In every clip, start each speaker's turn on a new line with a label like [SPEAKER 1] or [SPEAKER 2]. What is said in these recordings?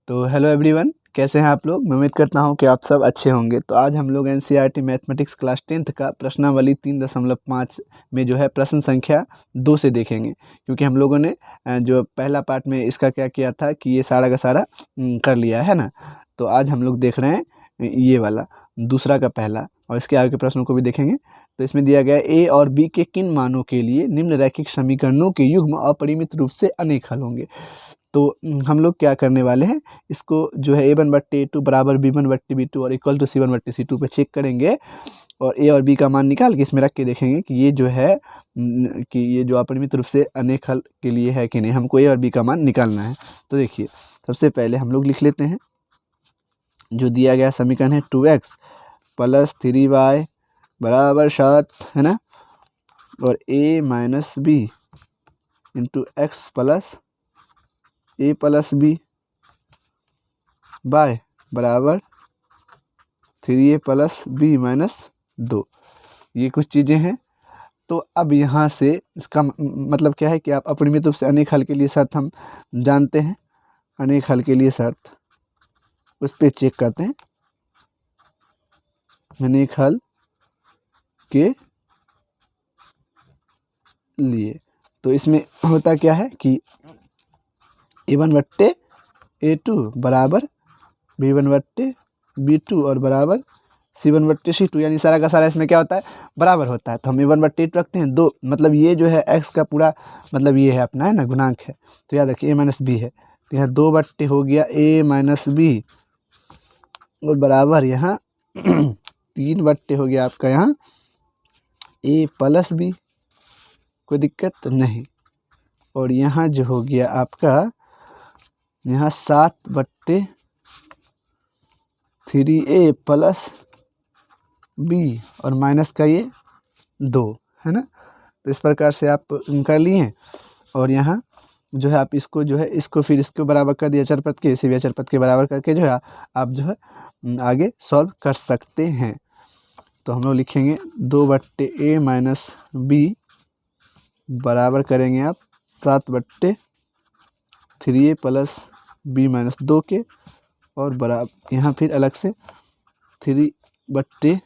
[SPEAKER 1] तो hello everyone, कैसे हैं आप लोग। मैं उम्मीद करता हूं कि आप सब अच्छे होंगे। तो आज हम लोग एनसीईआरटी मैथमेटिक्स क्लास 10th का प्रश्नावली 3.5 में जो है प्रश्न संख्या 2 से देखेंगे, क्योंकि हम लोगों ने जो पहला पार्ट में इसका क्या किया था कि ये सारा का सारा कर लिया है ना। तो आज हम लोग देख रहे हैं ये वाला दूसरा का पहला, और इसके आगे के प्रश्नों को भी देखेंगे। तो इसमें दिया गया ए और बी के किन मानों के लिए निम्न रैखिक समीकरणों के युग्म अपरिमित रूप से अनेक हल होंगे। तो हम लोग क्या करने वाले हैं, इसको जो है a1/a2 बराबर b1/b2 और इक्वल टू c1/c2 पे चेक करेंगे, और ए और बी का मान निकाल के इसमें रख के देखेंगे कि ये जो है कि ये जो अपरिमित रूप से अनेक हल के लिए है कि नहीं। हमको ए और बी का मान निकालना है। तो देखिए, सबसे पहले हम लोग लिख लेते हैं जो दिया गया समीकरण है 2x + 3y बराबर 7 है ना, और a - b into x + a + b y बराबर 3a + b - 2। ये कुछ चीज़ें हैं। तो अब यहाँ से इसका मतलब क्या है कि आप अपरिमित रूप से अनेक हल के लिए शर्त हम जानते हैं। अनेक हल के लिए शर्त उस पर चेक करते हैं। अनेक हल के लिए तो इसमें होता क्या है कि a1/a2 बराबर b1/b2 और बराबर c1/c2, यानी सारा का सारा इसमें क्या होता है, बराबर होता है। तो हम a1/a2 रखते हैं 2, मतलब ये जो है x का पूरा मतलब ये है अपना, है ना, गुणांक है। तो याद रखिए a - b है, तो यहाँ 2/, हो गया a - b और बराबर यहाँ 3/, हो गया आपका यहाँ a + b, कोई दिक्कत नहीं। और यहाँ जो हो गया आपका यहाँ 7/3a + b और माइनस का ये 2 है ना। तो इस प्रकार से आप कर लिए, और यहाँ जो है आप इसको जो है इसको फिर इसको बराबर कर दिया अचरपद के, इसे भी अचरपद के बराबर करके जो है आप जो है आगे सॉल्व कर सकते हैं। तो हम लोग लिखेंगे 2/a - b बराबर करेंगे आप 7/3a + b - 2 के, और बराबर यहाँ फिर अलग से 3/a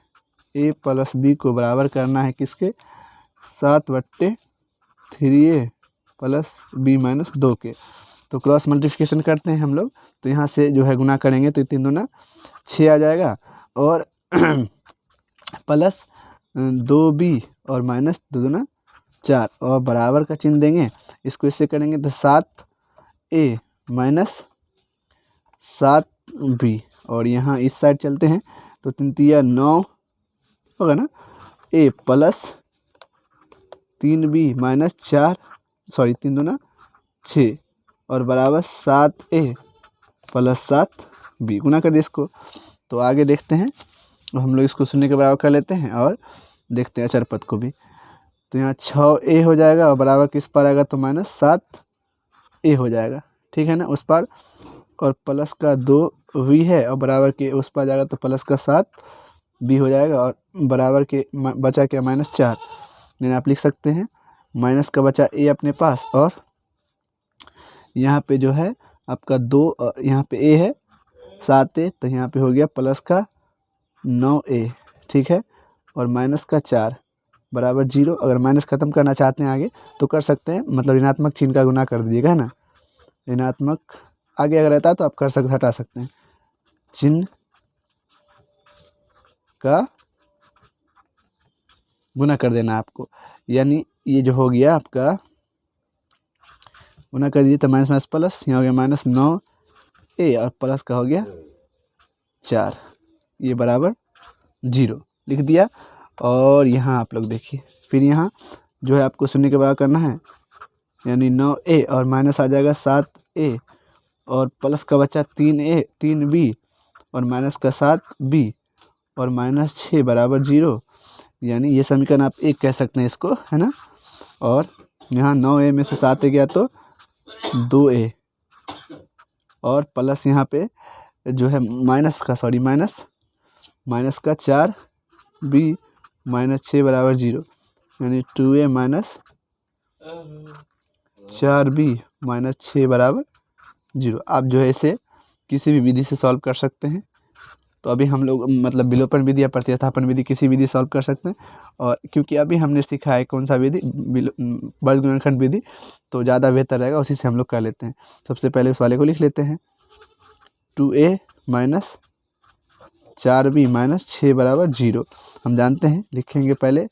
[SPEAKER 1] + b को बराबर करना है किसके, 7/3a + b - 2 के। तो क्रॉस मल्टीप्लिकेशन करते हैं हम लोग। तो यहाँ से जो है गुना करेंगे तो 3 दूना 6 आ जाएगा, और प्लस 2b और माइनस 2 दूना 4, और बराबर का चिन्ह देंगे। इसको इससे करेंगे तो 7a - 7b, और यहाँ इस साइड चलते हैं तो 3 तिया 9 होगा ना, a + 3b - 4, सॉरी 3 दूना 6, और बराबर 7a + 7b। गुना कर दिए इसको। तो आगे देखते हैं, तो हम लोग इसको शून्य के बराबर कर लेते हैं और देखते हैं अचरपद को भी। तो यहाँ 6a हो जाएगा, और बराबर किस पर आएगा तो -7a हो जाएगा, ठीक है ना, उस पर। और प्लस का 2v है, और बराबर के उस पर जाएगा तो प्लस का 7b हो जाएगा, और बराबर के बचा क्या -4, यानी आप लिख सकते हैं माइनस का बचा a अपने पास, और यहाँ पे जो है आपका 2, और यहाँ पे a है 7a, तो यहाँ पे हो गया प्लस का 9a, ठीक है, और माइनस का 4 बराबर 0। अगर माइनस ख़त्म करना चाहते हैं आगे तो कर सकते हैं, मतलब ऋणात्मक चिन्ह का गुना कर दीजिएगा, है ना। ऋणात्मक आगे अगर रहता है तो आप कर सकते, हटा सकते हैं, चिन्ह का गुना कर देना आपको। यानी ये जो हो गया आपका गुना कर दीजिए तो माइनस प्लस, यहाँ हो गया -9a और प्लस का हो गया 4, ये बराबर 0 लिख दिया। और यहाँ आप लोग देखिए, फिर यहाँ जो है आपको शून्य के बराबर करना है, यानी 9a और माइनस आ जाएगा 7a, और प्लस का बच्चा 3b और माइनस का 7b, और -6 बराबर 0, यानी ये समीकरण आप 1 कह सकते हैं इसको, है ना। और यहाँ 9a में से 7a गया तो 2a, और प्लस यहाँ पे जो है माइनस का 4b -6 बराबर 0, यानी 2a - 4b - 6 बराबर 0। आप जो है इसे किसी भी विधि से सॉल्व कर सकते हैं। तो अभी हम लोग मतलब विलोपन विधि या प्रतिस्थापन विधि किसी विधि सॉल्व कर सकते हैं। और क्योंकि अभी हमने सीखा है कौन सा विधि, वर्ग गुणनखंड विधि, तो ज़्यादा बेहतर रहेगा, उसी से हम लोग कर लेते हैं। सबसे पहले उस वाले को लिख लेते हैं, 2a माइनस 4b माइनस 6 बराबर 0। हम जानते हैं, लिखेंगे पहले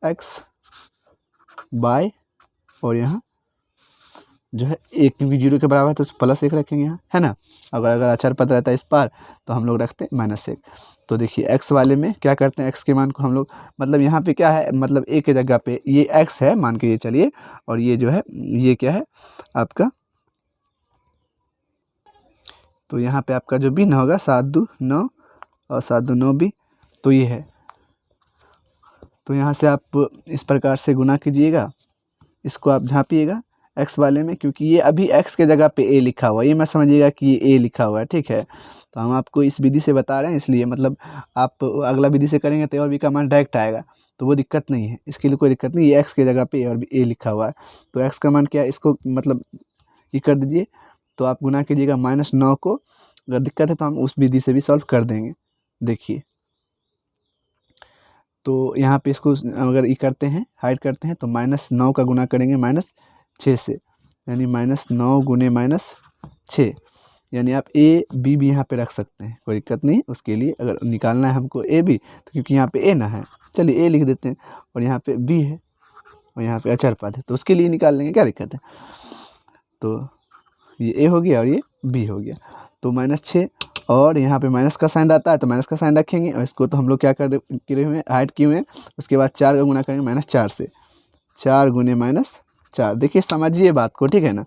[SPEAKER 1] x बाय और यहाँ जो है एक, क्योंकि 0 के बराबर है तो प्लस 1 रखेंगे यहाँ, है ना। अगर अचर पद रहता है इस पार तो हम लोग रखते हैं -1। तो देखिए x वाले में क्या करते हैं, x के मान को हम लोग मतलब यहाँ पे क्या है, मतलब a के जगह पे ये x है मान के ये चलिए, और ये जो है ये क्या है आपका, तो यहाँ पे आपका जो b न होगा 7 2 9 और 7 2 9 b, तो ये है। तो यहाँ से आप इस प्रकार से गुना कीजिएगा, इसको आप झाँपिएगा x वाले में, क्योंकि ये अभी x के जगह पे a लिखा हुआ है, ये मत समझिएगा कि ये a लिखा हुआ है, ठीक है। तो हम आपको इस विधि से बता रहे हैं, इसलिए मतलब आप अगला विधि से करेंगे तो a और b का मान डायरेक्ट आएगा, तो वो दिक्कत नहीं है, इसके लिए कोई दिक्कत नहीं। ये x के जगह पे a और a लिखा हुआ है, तो x का मान क्या है, इसको मतलब ये कर दीजिए, तो आप गुना कीजिएगा -9 को। अगर दिक्कत है तो हम उस विधि से भी सॉल्व कर देंगे। देखिए, तो यहाँ पे इसको अगर ये करते हैं, हाइड करते हैं, तो -9 का गुना करेंगे -6 से, यानी -9 गुने -6, यानी आप a b भी यहाँ पे रख सकते हैं, कोई दिक्कत नहीं। उसके लिए अगर निकालना है हमको a b, तो क्योंकि यहाँ पे a ना है, चलिए a लिख देते हैं, और यहाँ पे b है और यहाँ पे अचर पद है, तो उसके लिए निकाल लेंगे, क्या दिक्कत है। तो ये a हो गया और ये b हो गया, तो -6, और यहाँ पे माइनस का साइन आता है तो माइनस का साइन रखेंगे, और इसको तो हम लोग क्या कर किए हुए हैं, हाइड किए हुए हैं। उसके बाद 4 का गुना करेंगे -4 से, 4 गुने -4। देखिए समझिए बात को, ठीक है ना,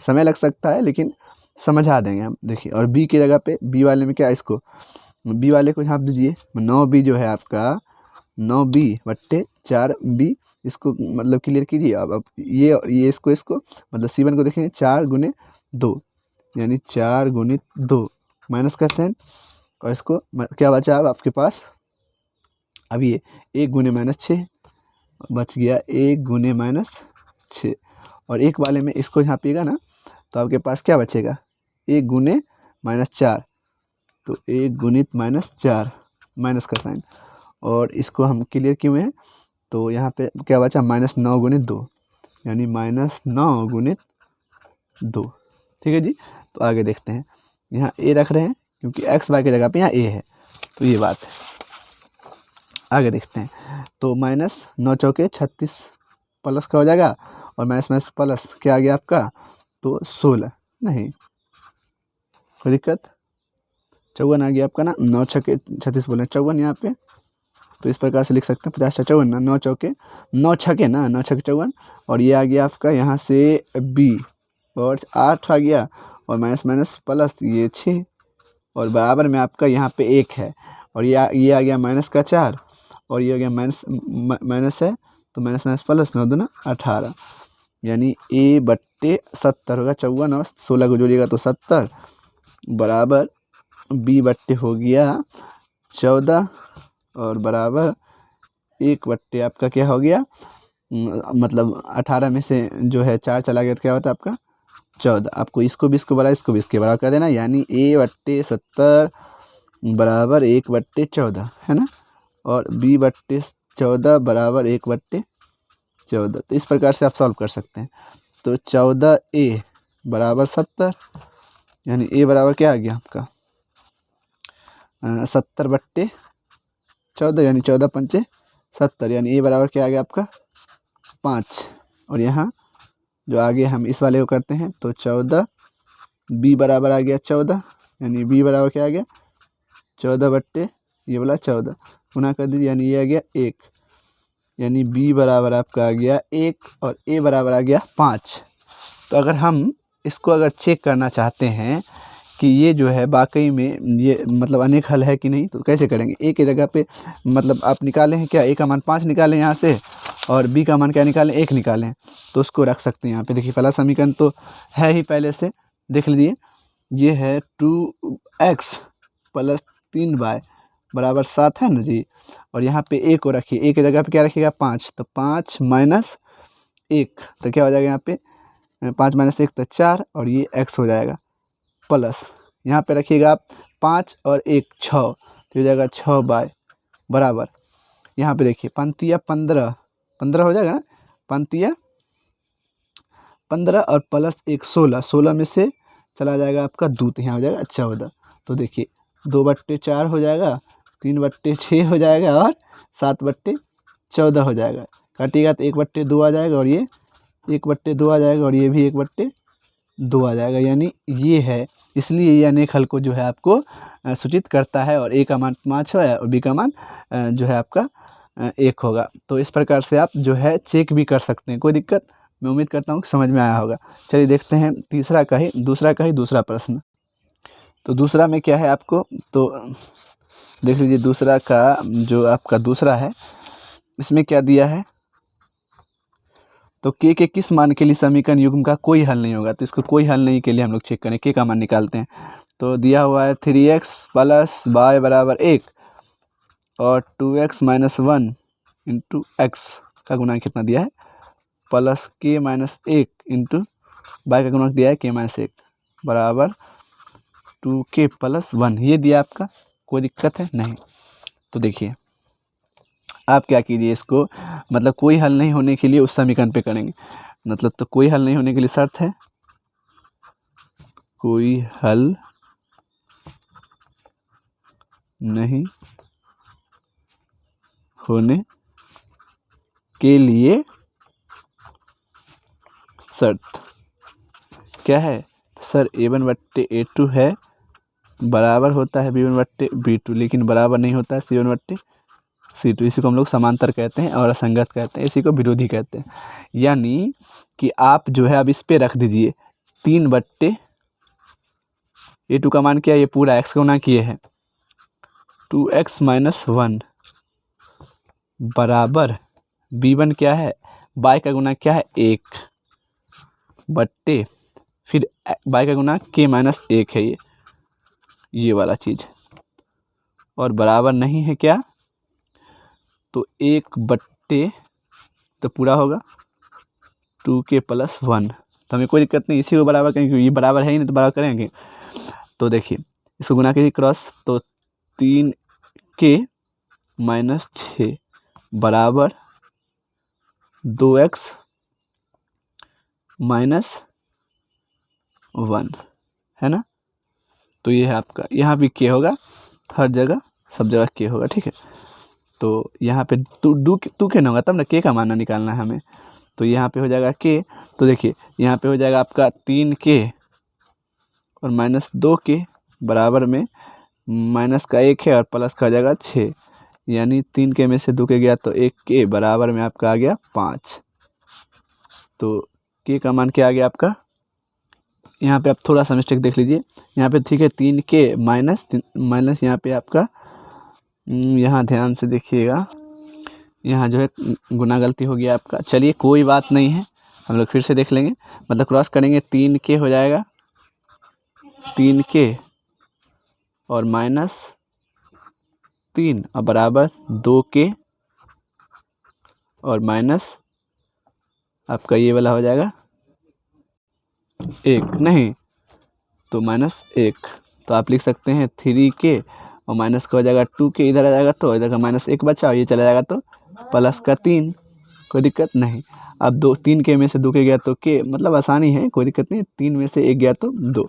[SPEAKER 1] समय लग सकता है लेकिन समझा देंगे हम। देखिए, और b की जगह पे b वाले में क्या, इसको b वाले को झाँप दीजिए, 9b जो है आपका 9b बट्टे 4b, इसको मतलब क्लियर कीजिए। अब ये इसको मतलब C1 को देखेंगे 4 गुने 2, यानी 4 गुणित 2, माइनस का साइन, और इसको क्या बचा अब आपके पास, अब ये 1 गुने -6 बच गया, 1 गुने -6, और एक वाले में इसको झाँपिएगा ना, तो आपके पास क्या बचेगा, 1 गुने -4, तो 1 गुणित -4, माइनस का साइन, और इसको हम क्लियर किए हुए हैं। तो यहाँ पे क्या बचा, -9 गुणित 2, यानी -9 गुणित 2, ठीक है जी। तो आगे देखते हैं, यहाँ a रख रहे हैं क्योंकि x y की जगह पे यहाँ a है, तो ये बात है। आगे देखते हैं, तो -9 चौके 36 प्लस का हो जाएगा, और माइनस प्लस क्या आ गया आपका, तो 16, नहीं कोई दिक्कत, 54 आ गया आपका ना, 9 छके 36 बोले 54 यहाँ पे, तो इस प्रकार से लिख सकते हैं 50 54 ना, 9 छके 9 छके 54, और ये आ गया आपका यहाँ से b, और 8 आ गया, और माइनस प्लस ये 6, और बराबर में आपका यहाँ पे 1 है, और ये आ गया -4, और ये आ गया माइनस है, तो माइनस प्लस 9 दूना 18, यानी a बट्टे 70 होगा, 54 और 16 को जोड़िएगा तो 70, बराबर b बट्टे हो गया 14, और बराबर 1 बट्टे आपका क्या हो गया, मतलब 18 में से जो है 4 चला गया तो क्या होता है आपका 14। आपको इसको भी इसको बराबर, इसको भी इसके बराबर कर देना, यानी a बट्टे 70 बराबर 1 बट्टे 14, है ना, और b बट्टे 14 बराबर 1 बट्टे 14। तो इस प्रकार से आप सॉल्व कर सकते हैं। तो 14a बराबर 70, यानी a बराबर क्या आ गया आपका 70 बट्टे 14, यानी 14 पंचे 70, यानी a बराबर क्या आ गया आपका 5। और यहाँ जो आगे हम इस वाले को करते हैं, तो 14 b बराबर आ गया 14, यानी b बराबर क्या आ गया 14 बट्टे ये वाला 14, गुना कर दीजिए, यानी ये आ गया 1, यानी b बराबर आपका आ गया 1, और a बराबर आ गया 5। तो अगर हम इसको अगर चेक करना चाहते हैं कि ये जो है वाकई में ये मतलब अनेक हल है कि नहीं, तो कैसे करेंगे, a की जगह पे मतलब आप निकालें हैं क्या, a का मान 5 निकालें यहाँ से, और b का मान क्या निकालें 1 निकालें, तो उसको रख सकते हैं यहाँ पे। देखिए पहला समीकरण तो है ही पहले से, देख लीजिए, ये है 2x प्लस 3y बराबर 7 है ना जी, और यहाँ पे a को रखिए, a की जगह पे क्या रखिएगा 5, तो 5 माइनस 1, तो क्या हो जाएगा यहाँ पे 5 माइनस 1 तो 4, और ये x हो जाएगा प्लस, यहाँ पे रखिएगा आप 5 और 1 6, तो हो जाएगा 6 बाय बराबर, यहाँ पे देखिए पंक्तियाँ 15 15 हो जाएगा ना, पंक्तियाँ 15 और प्लस 1 16, 16 में से चला जाएगा आपका 2, तो यहाँ हो जाएगा 14। तो देखिए 2/4 हो जाएगा, 3/6 हो जाएगा और 7/14 हो जाएगा। काटिएगा तो 1/2 आ जाएगा और ये 1/2 आ जाएगा और ये भी 1/2 आ जाएगा, यानी ये है। इसलिए ये अनेक हल को जो है आपको सूचित करता है, और ए का मान 5 है और बी का मान जो है आपका 1 होगा। तो इस प्रकार से आप जो है चेक भी कर सकते हैं, कोई दिक्कत। मैं उम्मीद करता हूँ कि समझ में आया होगा। चलिए देखते हैं दूसरा का ही दूसरा प्रश्न। तो दूसरा में क्या है आपको, तो देख लीजिए दूसरा का जो आपका दूसरा है, इसमें क्या दिया है, तो के किस मान के लिए समीकरण युग्म का कोई हल नहीं होगा। तो इसको कोई हल नहीं के लिए हम लोग चेक करें, के का मान निकालते हैं। तो दिया हुआ है 3x प्लस y बराबर 1 और 2x माइनस 1 इंटू एक्स का गुणांक कितना दिया है, प्लस के माइनस 1 इंटू वाई का गुणांक दिया है के माइनस 1 बराबर 2k प्लस 1, ये दिया आपका। कोई दिक्कत है नहीं। तो देखिए आप क्या कीजिए, इसको मतलब कोई हल नहीं होने के लिए उस समीकरण पे करेंगे। मतलब तो कोई हल नहीं होने के लिए शर्त है, कोई हल नहीं होने के लिए शर्त क्या है, सर a1/a2 है बराबर होता है b1/b2, लेकिन बराबर नहीं होता है c1/c2। इसी को हम लोग समांतर कहते हैं और असंगत कहते हैं, इसी को विरोधी कहते हैं। यानी कि आप जो है अब इस पे रख दीजिए 3/a2 का मान क्या है, ये पूरा x का गुणा किए है 2x माइनस 1 बराबर b1 क्या है, y का गुणा क्या है 1 बट्टे फिर y का गुणा k माइनस 1 है ये वाला चीज़, और बराबर नहीं है क्या, तो 1/, तो पूरा होगा 2k प्लस 1। तो हमें कोई दिक्कत नहीं, इसी को बराबर करेंगे क्योंकि ये बराबर है ही नहीं, तो बराबर करेंगे। तो देखिए इसको गुना कीजिए क्रॉस, तो 3k माइनस 6 बराबर 2x माइनस 1 है ना। तो ये है आपका, यहाँ भी के होगा, हर जगह सब जगह के होगा, ठीक है। तो यहाँ पे टू के ना होगा तब ना के का मान निकालना है हमें। तो यहाँ पे हो जाएगा के, तो देखिए यहाँ पे हो जाएगा आपका 3k और माइनस 2k बराबर में माइनस का 1 है और प्लस का हो जाएगा 6, यानी 3k में से 2k गया तो 1k बराबर में आपका आ गया 5। तो के का मान क्या आ गया आपका, यहाँ पे आप थोड़ा सा मिस्टेक देख लीजिए, यहाँ पे ठीक है 3k माइनस यहाँ पे आपका, यहाँ ध्यान से देखिएगा, यहाँ जो है गुना गलती हो गया आपका। चलिए कोई बात नहीं है, हम लोग फिर से देख लेंगे, मतलब क्रॉस करेंगे 3k हो जाएगा 3k और माइनस 3 और बराबर 2k और माइनस आपका ये वाला हो जाएगा 1 नहीं तो माइनस 1। तो आप लिख सकते हैं 3k और माइनस का हो जाएगा 2k, इधर आ जाएगा तो इधर का माइनस 1 बचा और ये चला जाएगा तो प्लस का 3, कोई दिक्कत नहीं। अब 3k में से 2k गया तो k, मतलब आसानी है, कोई दिक्कत नहीं। 3 में से 1 गया तो 2,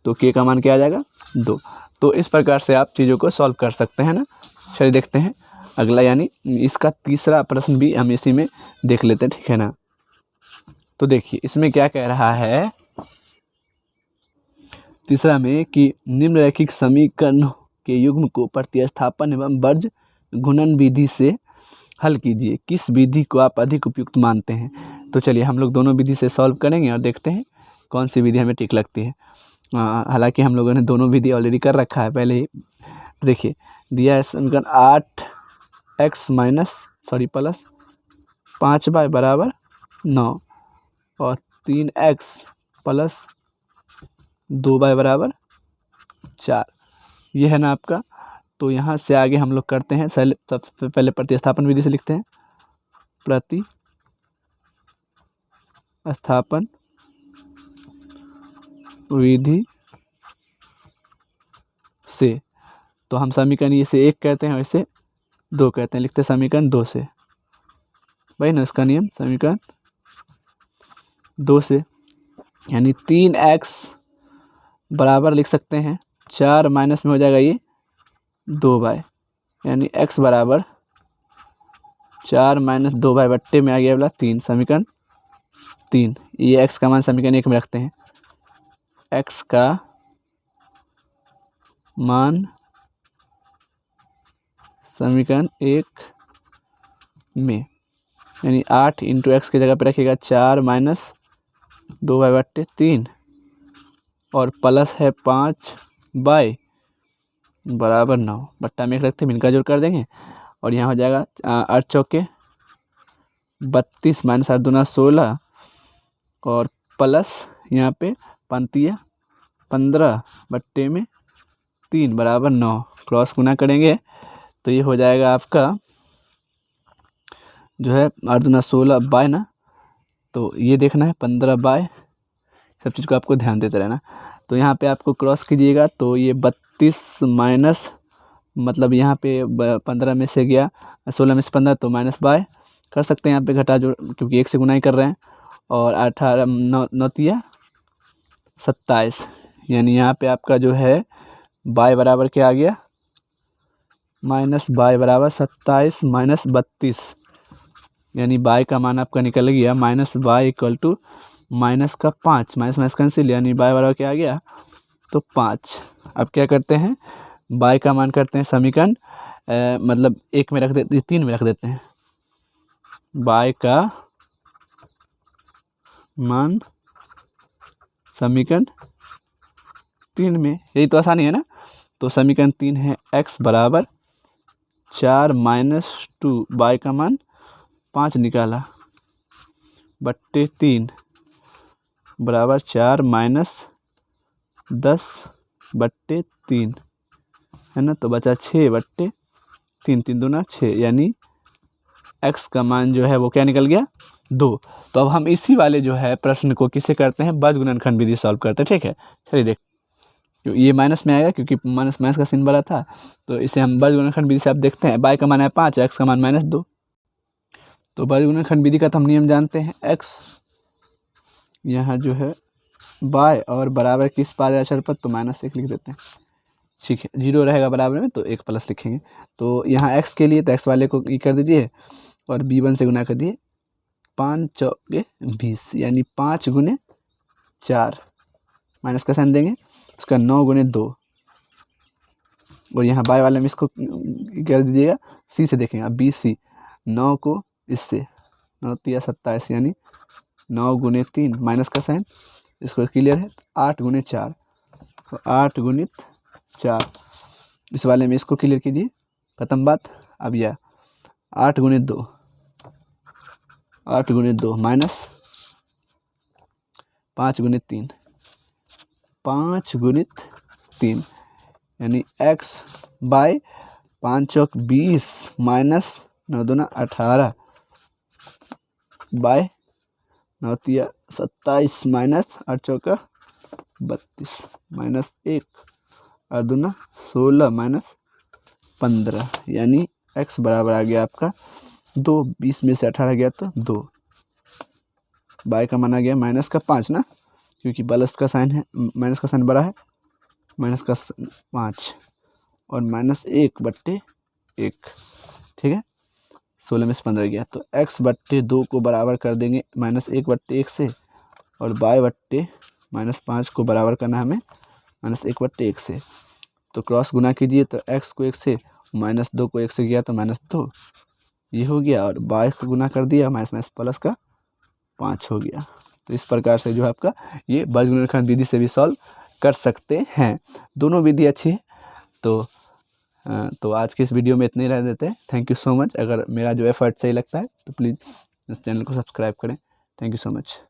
[SPEAKER 1] तो k का मान क्या आ जाएगा 2। तो इस प्रकार से आप चीज़ों को सॉल्व कर सकते हैं ना। चलिए देखते हैं अगला, यानी इसका तीसरा प्रश्न भी हम इसी में देख लेते हैं, ठीक है ना। तो देखिए इसमें क्या कह रहा है तीसरा में कि निम्नलिखित समीकरण के युग्म को प्रतिस्थापन एवं वर्ज गुणन विधि से हल कीजिए, किस विधि को आप अधिक उपयुक्त मानते हैं। तो चलिए हम लोग दोनों विधि से सॉल्व करेंगे और देखते हैं कौन सी विधि हमें ठीक लगती है। हालांकि हम लोगों ने दोनों विधि ऑलरेडी कर रखा है पहले ही। देखिए दिया है समीकरण 8x प्लस 5y बराबर 9 और 3x प्लस 2y बराबर 4, ये है ना आपका। तो यहाँ से आगे हम लोग करते हैं, सबसे पहले प्रतिस्थापन विधि से लिखते हैं, प्रतिस्थापन विधि से, तो हम समीकरण इसे 1 कहते हैं, वैसे 2 कहते हैं, लिखते हैं समीकरण 2 से, वही ना इसका नियम, समीकरण 2 से, यानी 3x बराबर लिख सकते हैं 4 माइनस में हो जाएगा ये 2y, यानी x बराबर 4 माइनस 2y बट्टे में आ गया वाला 3, समीकरण 3। ये x का मान समीकरण 1 में रखते हैं, x का मान समीकरण 1 में, यानी 8 इंटू एक्स की जगह पे रखिएगा 4 माइनस 2y बट्टे 3 और प्लस है 5y बराबर 9, बट्टा में 1 रखते हैं, इनका जोड़ कर देंगे और यहाँ हो जाएगा 8 चौके 32 माइनस 8 दूना 16 और प्लस यहाँ पे 15 बट्टे में 3 बराबर 9, क्रॉस गुना करेंगे तो ये हो जाएगा आपका जो है 8 दूना 16 बाय ना, तो ये देखना है 15 बाय, सब चीज़ को आपको ध्यान देते रहना। तो यहाँ पे आपको क्रॉस कीजिएगा तो ये 32 माइनस, मतलब यहाँ पे 15 में से गया 16 में से 15 तो माइनस बाय कर सकते हैं यहाँ पे घटा जोड़, क्योंकि 1 से गुना ही कर रहे हैं, और 18 9 तिया 27, यानी यहाँ पे आपका जो है बाय बराबर क्या आ गया, माइनस बाय बराबर 27 माइनस 32, यानी बाय का मान आपका निकल गया minus y equal to minus का 5, माइनस माइनस कैंसिल, यानी बाय बराबर क्या आ गया तो 5। अब क्या करते हैं, बाय का मान करते हैं समीकरण मतलब 1 में रख देते, 3 में रख देते हैं, बाय का मान समीकरण 3 में, यही तो आसानी है ना। तो समीकरण 3 है x बराबर 4 माइनस 2, बाय का मान 5 निकाला बट्टे 3 बराबर 4 माइनस 10 बट्टे 3 है ना, तो बचा 6 बट्टे 3, 3 दूना 6, यानी x का मान जो है वो क्या निकल गया 2। तो अब हम इसी वाले जो है प्रश्न को किसे करते हैं, बीजगुणनखंड विधि सॉल्व करते हैं, ठीक है। चलिए देख, ये माइनस में आएगा क्योंकि माइनस माइनस का सिन बड़ा था, तो इसे हम बीजगुणनखंड विधि से आप देखते हैं, बाय का मान है 5, x का मान -2, तो बीजगुणनखंड विधि का तो हम नियम जानते हैं, x यहाँ जो है बाय और बराबर किस पा जाए अक्षर पर, तो -1 लिख देते हैं, ठीक है। 0 रहेगा बराबर में तो 1 प्लस लिखेंगे, तो यहाँ x के लिए तो x वाले को ये कर दीजिए और b1 से गुना कर दिए, 5 चौके 20, यानी 5 गुने 4, माइनस का साइन देंगे, उसका 9 गुने 2, और यहाँ बाय वाले में इसको कर दीजिएगा, c से देखेंगे अब BC, 9 को इससे 9 तिया 27, यानी 9 गुने 3, माइनस का साइन, इसको क्लियर है, 8 गुने 4, तो 8 गुणित 4, इस वाले में इसको क्लियर कीजिए, खत्म बात। अब यह 8 गुने 2, 8 गुने 2 माइनस 5 गुने 3, 5 गुणित 3, यानी x बाय 5 चौक 20 माइनस 9 दूना 18 बाय 9 तिया 27 माइनस 8 चौका 32 माइनस 1 और दूना 16 माइनस 15, यानी x बराबर आ गया आपका 2, 20 में से 18 गया तो 2, बाय का मान आ गया माइनस का 5 ना, क्योंकि प्लस का साइन है, माइनस का साइन बड़ा है, माइनस का 5 और -1 बट्टे 1, ठीक है। 16 में से 15 गया तो x बट्टे 2 को बराबर कर देंगे -1 बट्टे 1 से, और बाय बट्टे -5 को बराबर करना हमें -1 बट्टे 1 से, तो क्रॉस गुना कीजिए तो x को 1 से, -2 को 1 से गया तो -2, ये हो गया, और बाय को गुना कर दिया माइनस प्लस का 5 हो गया। तो इस प्रकार से जो है आपका ये बीजगुणनखंड विधि से भी सॉल्व कर सकते हैं, दोनों विधि अच्छी है। तो आज के इस वीडियो में इतने ही रह देते हैं। Thank you so much. अगर मेरा जो एफर्ट सही लगता है तो प्लीज़ इस चैनल को सब्सक्राइब करें। Thank you so much.